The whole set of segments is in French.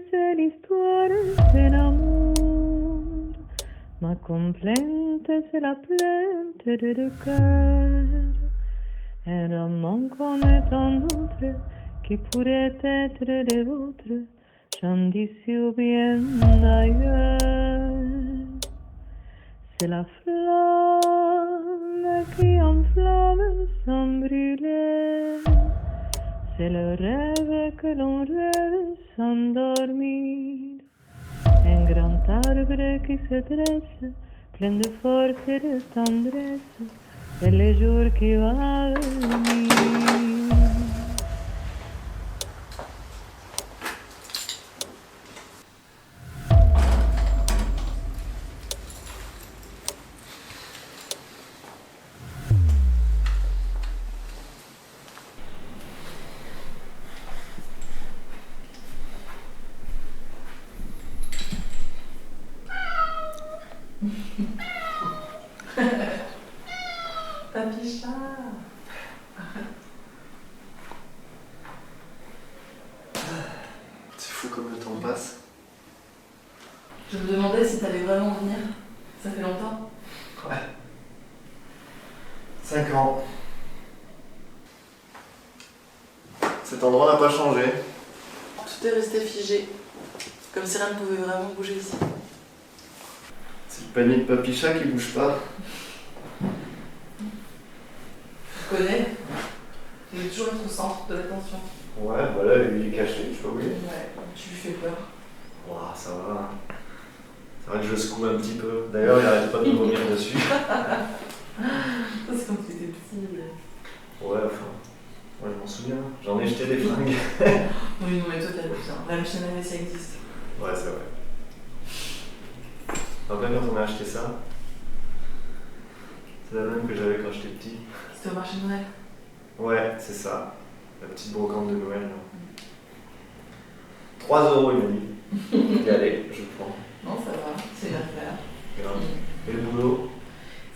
c'est l'histoire d'un amour. Ma complainte, c'est la plainte de deux cœurs. Un amant comme tant d'autres qui pourrait être des vôtres, j'en d'ici ou bien d'ailleurs. C'est la flamme qui enflamme sans brûler. C'est le rêve que l'on rêve sans dormir. Un grand arbre qui se dresse, plein de force et de tendresse, et le jour qui va venir. Papy chat. C'est fou comme le temps passe. Je me demandais si t'allais vraiment venir. Ça fait longtemps. Ouais. 5 ans. Cet endroit n'a pas changé. Tout est resté figé. Comme si rien ne pouvait vraiment bouger ici. C'est le panier de papy chat qui bouge pas. Tu connais? Il est toujours être au centre de l'attention. Ouais, voilà, il est caché, je sais pas où il est. Ouais, tu lui fais peur. Ouah, ça va. C'est vrai que je le secoue un petit peu. D'ailleurs, il arrête pas de me vomir dessus. Ça, c'est quand tu étais petit. Ouais, enfin. Ouais, je m'en souviens. J'en ai jeté des fringues. Oui, non, mais toi, t'as bien. La machine à laver, ça existe. Ouais, c'est vrai. Après, quand on a acheté ça, c'est la même que j'avais quand j'étais petit. C'était au marché de Noël. Ouais, c'est ça. La petite brocante de Noël. 3 € il m'a dit. Et allez, je le prends. Non, ça va, c'est l'affaire. Grave. Et le boulot,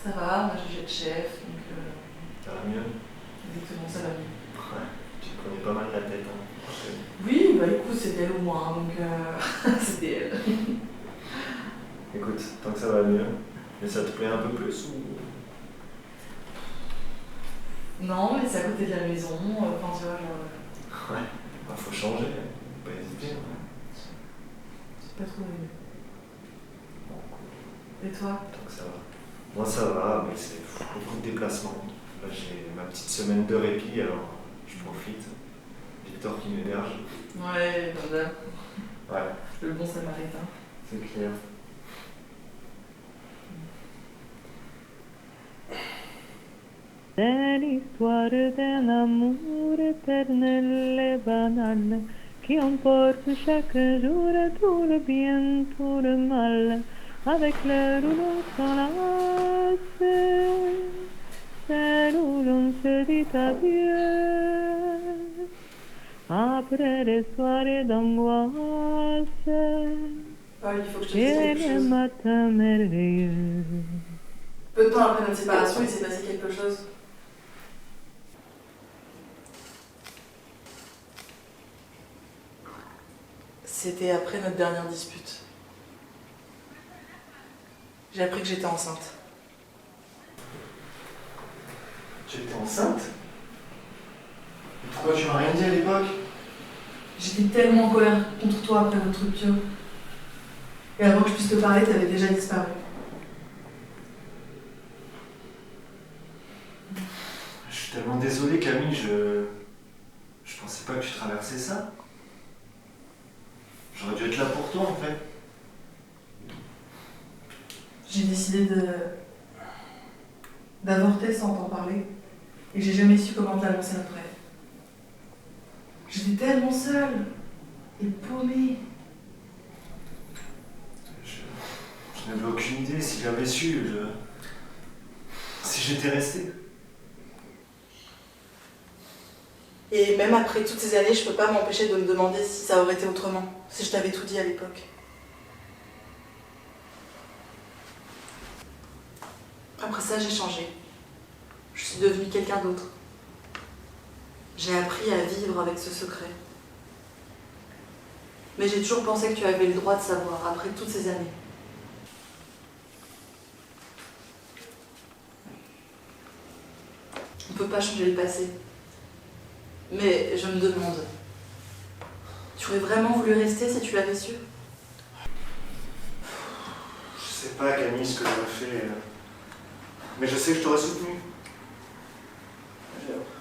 Ça va, moi j'ai de chef, donc ça va mieux. exactement, ça va mieux. Ouais, tu te prenais pas mal la tête. Hein. Oui, bah écoute, c'était elle au moins, donc c'était elle. Écoute, tant que ça va mieux, mais ça te plaît un peu plus ou... Non, mais c'est à côté de la maison, enfin tu vois, genre. Ouais, bah, faut changer, hein. Faut pas hésiter. Ouais. J'ai pas trop aimé. Et toi? Tant que ça va. Moi ça va, mais c'est beaucoup de déplacements. Là j'ai ma petite semaine de répit, alors je profite. Victor qui m'héberge. Ouais, comme d'hab. Ouais, Le bon samaritain. c'est clair. C'est l'histoire d'un amour éternel et banal qui emporte chaque jour tout le bien, tout le mal, avec le rouleau s'enlace, celle où l'on se dit adieu, après des soirées d'angoisse Paul, il faut que je te dise et quelque les chose. matins merveilleux. Peu de temps après notre séparation, il s'est passé quelque chose. C'était après notre dernière dispute. J'ai appris que j'étais enceinte. Tu étais enceinte? Et pourquoi tu m'as rien dit à l'époque? J'étais tellement en colère contre toi après notre rupture. Et avant que je puisse te parler, t'avais déjà disparu. Je suis tellement désolé Camille, je pensais pas que tu traversais ça. J'aurais dû être là pour toi en fait. J'ai décidé d'avorter sans t'en parler. Et j'ai jamais su comment te l'annoncer après. J'étais tellement seule et paumée. Je n'avais aucune idée. Si j'avais su, si j'étais resté. Et même après toutes ces années, je peux pas m'empêcher de me demander si ça aurait été autrement, si je t'avais tout dit à l'époque. Après ça, j'ai changé. Je suis devenue quelqu'un d'autre. J'ai appris à vivre avec ce secret. Mais j'ai toujours pensé que tu avais le droit de savoir, après toutes ces années. On ne peut pas changer le passé. Mais je me demande, tu aurais vraiment voulu rester si tu l'avais su? Je sais pas, Camille, ce que j'aurais fait. Mais je sais que je t'aurais soutenu.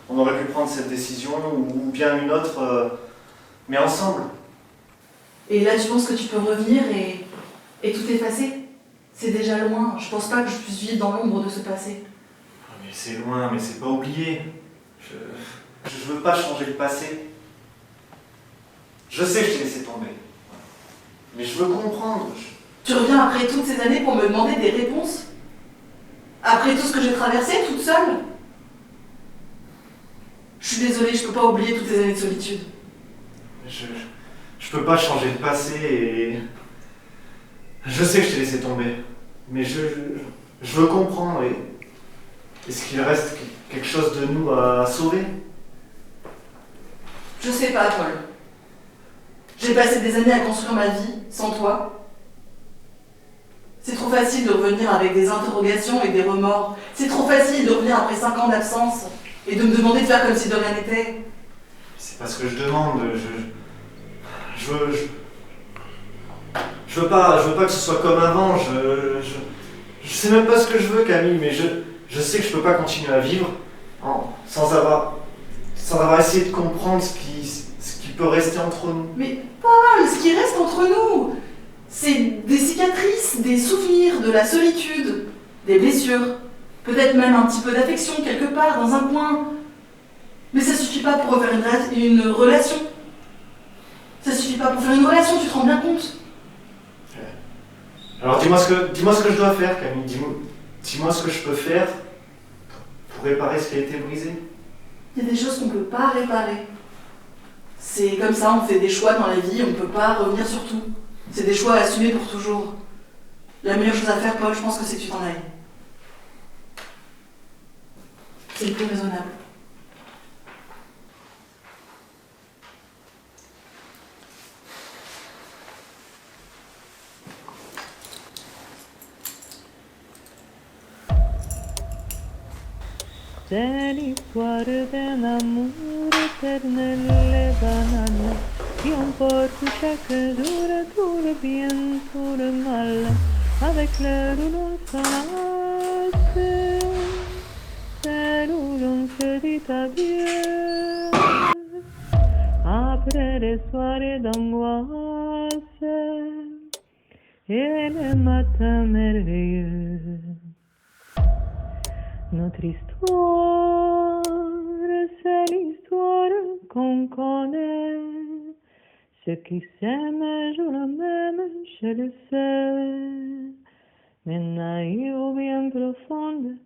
On aurait pu prendre cette décision ou bien une autre, mais ensemble. Et là, tu penses que tu peux revenir et tout effacer? C'est déjà loin. Je pense pas que je puisse vivre dans l'ombre de ce passé. Mais c'est loin, mais c'est pas oublié. Je veux pas changer le passé. Je sais que je t'ai laissé tomber. Mais je veux comprendre. Tu reviens après toutes ces années pour me demander des réponses? Après tout ce que j'ai traversé toute seule? Je suis désolée, je peux pas oublier toutes ces années de solitude. Je peux pas changer le passé et... Je sais que je t'ai laissé tomber. Mais je veux comprendre. Est-ce qu'il reste quelque chose de nous à sauver? Je sais pas, Paul. J'ai passé des années à construire ma vie sans toi. C'est trop facile de revenir avec des interrogations et des remords. C'est trop facile de revenir après 5 ans d'absence et de me demander de faire comme si de rien n'était. C'est pas ce que je demande. Je veux pas que ce soit comme avant. Je sais même pas ce que je veux, Camille, mais je sais que je peux pas continuer à vivre sans avoir essayé de comprendre ce qui peut rester entre nous. Mais Paul, ce qui reste entre nous, c'est des cicatrices, des souvenirs, de la solitude, des blessures, peut-être même un petit peu d'affection quelque part, dans un coin. Mais ça suffit pas pour refaire une relation. Ça suffit pas pour faire une relation, tu te rends bien compte? Alors dis-moi ce que je dois faire, Camille. Dis-moi ce que je peux faire pour réparer ce qui a été brisé. Il y a des choses qu'on peut pas réparer. C'est comme ça, on fait des choix dans la vie, on peut pas revenir sur tout. C'est des choix à assumer pour toujours. La meilleure chose à faire, Paul, je pense que c'est que tu t'en ailles. C'est le plus raisonnable. C'est l'histoire d'un amour éternel et banal qui emporte chaque jour tout le bien, tout le mal, avec le rouleau sonate, celle où l'on se dit adieu. Après des soirées d'angoisse et les matins merveilleux. Notre histoire, c'est l'histoire qu'on connaît. Ceux qui s'aiment jouent la même, je le sais. Mais naïve ou bien profonde,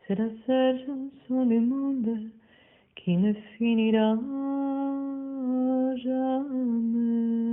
c'est la seule chanson du monde qui ne finira jamais.